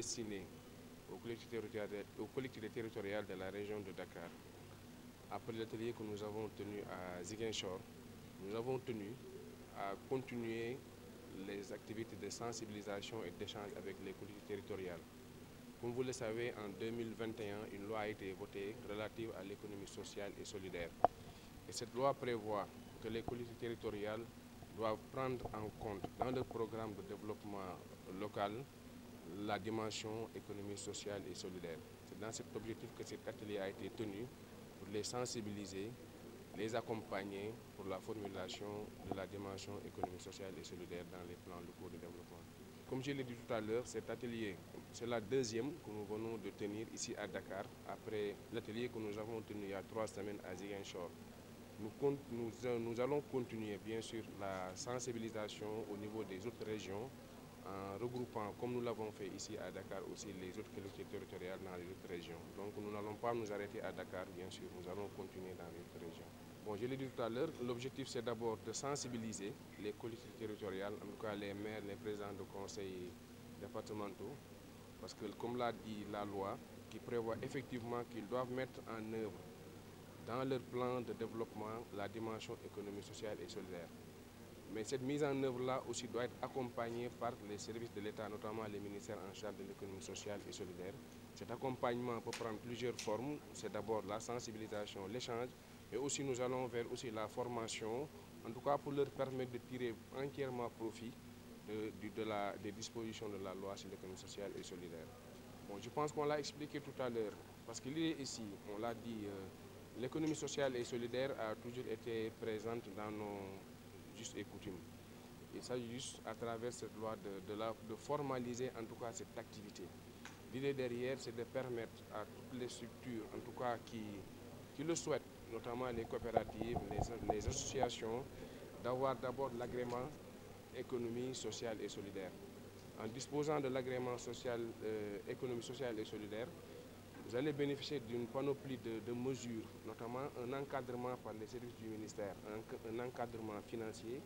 destiné aux collectivités territoriales de la région de Dakar. Après l'atelier que nous avons tenu à Ziguinchor, nous avons tenu à continuer les activités de sensibilisation et d'échange avec les collectivités territoriales. Comme vous le savez, en 2021, une loi a été votée relative à l'économie sociale et solidaire. Et cette loi prévoit que les collectivités territoriales doivent prendre en compte dans leur programme de développement local la dimension économie sociale et solidaire. C'est dans cet objectif que cet atelier a été tenu pour les sensibiliser, les accompagner pour la formulation de la dimension économie sociale et solidaire dans les plans locaux de développement. Comme je l'ai dit tout à l'heure, cet atelier, c'est la deuxième que nous venons de tenir ici à Dakar, après l'atelier que nous avons tenu il y a 3 semaines à Ziguinchor. Nous allons continuer bien sûr la sensibilisation au niveau des autres régions en regroupant, comme nous l'avons fait ici à Dakar aussi, les autres collectivités territoriales dans les autres régions. Donc nous n'allons pas nous arrêter à Dakar, bien sûr, nous allons continuer dans les autres régions. Bon, je l'ai dit tout à l'heure, l'objectif c'est d'abord de sensibiliser les collectivités territoriales, en tout cas les maires, les présidents de conseils départementaux, parce que comme l'a dit la loi, qui prévoit effectivement qu'ils doivent mettre en œuvre dans leur plan de développement la dimension économique, sociale et solidaire. Mais cette mise en œuvre-là aussi doit être accompagnée par les services de l'État, notamment les ministères en charge de l'économie sociale et solidaire. Cet accompagnement peut prendre plusieurs formes. C'est d'abord la sensibilisation, l'échange, et aussi nous allons vers aussi la formation, en tout cas pour leur permettre de tirer entièrement profit des dispositions de la loi sur l'économie sociale et solidaire. Bon, je pense qu'on l'a expliqué tout à l'heure, parce qu'il est ici, on l'a dit, l'économie sociale et solidaire a toujours été présente dans nos us et coutumes. Il s'agit juste à travers cette loi de formaliser en tout cas cette activité. L'idée derrière, c'est de permettre à toutes les structures, en tout cas qui le souhaitent, notamment les coopératives, les associations, d'avoir d'abord l'agrément économie sociale et solidaire. En disposant de l'agrément économie sociale et solidaire, vous allez bénéficier d'une panoplie de mesures, notamment un encadrement par les services du ministère, un encadrement financier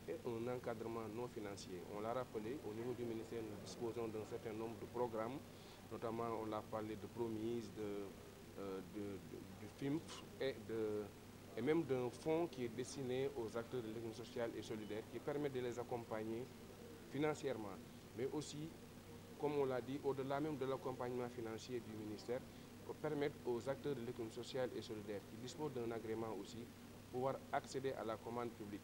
et un encadrement non financier. On l'a rappelé, au niveau du ministère, nous disposons d'un certain nombre de programmes, notamment on l'a parlé de Promise, du FIMF et même d'un fonds qui est destiné aux acteurs de l'économie sociale et solidaire qui permet de les accompagner financièrement, mais aussi, comme on l'a dit, au-delà même de l'accompagnement financier du ministère, pour permettre aux acteurs de l'économie sociale et solidaire qui disposent d'un agrément aussi, pouvoir accéder à la commande publique.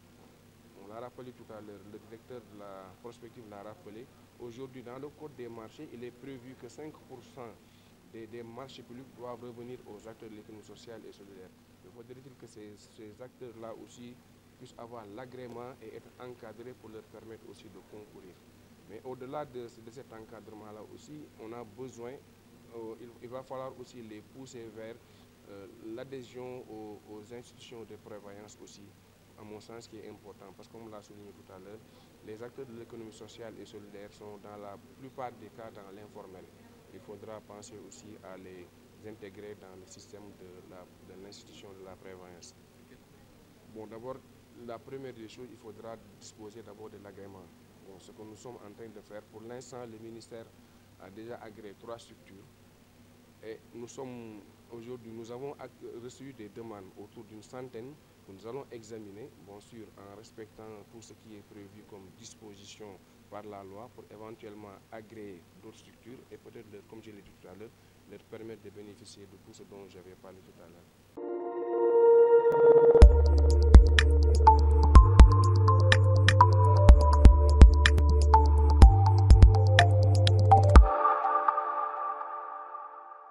On l'a rappelé tout à l'heure, le directeur de la prospective l'a rappelé. Aujourd'hui, dans le code des marchés, il est prévu que 5% des marchés publics doivent revenir aux acteurs de l'économie sociale et solidaire. Il faudrait-il que ces acteurs-là aussi puissent avoir l'agrément et être encadrés pour leur permettre aussi de concourir. Mais au-delà de cet encadrement-là aussi, on a besoin, il va falloir aussi les pousser vers l'adhésion aux institutions de prévoyance aussi, à mon sens, qui est important. Parce que comme on l'a souligné tout à l'heure, les acteurs de l'économie sociale et solidaire sont dans la plupart des cas dans l'informel. Il faudra penser aussi à les intégrer dans le système de l'institution de la prévoyance. Bon, d'abord, la première des choses, il faudra disposer d'abord de l'agrément. Bon, ce que nous sommes en train de faire, pour l'instant, le ministère a déjà agréé 3 structures. Et nous avons reçu des demandes autour d'une centaine que nous allons examiner, bien sûr, en respectant tout ce qui est prévu comme disposition par la loi pour éventuellement agréer d'autres structures et peut-être, comme je l'ai dit tout à l'heure, leur permettre de bénéficier de tout ce dont j'avais parlé tout à l'heure.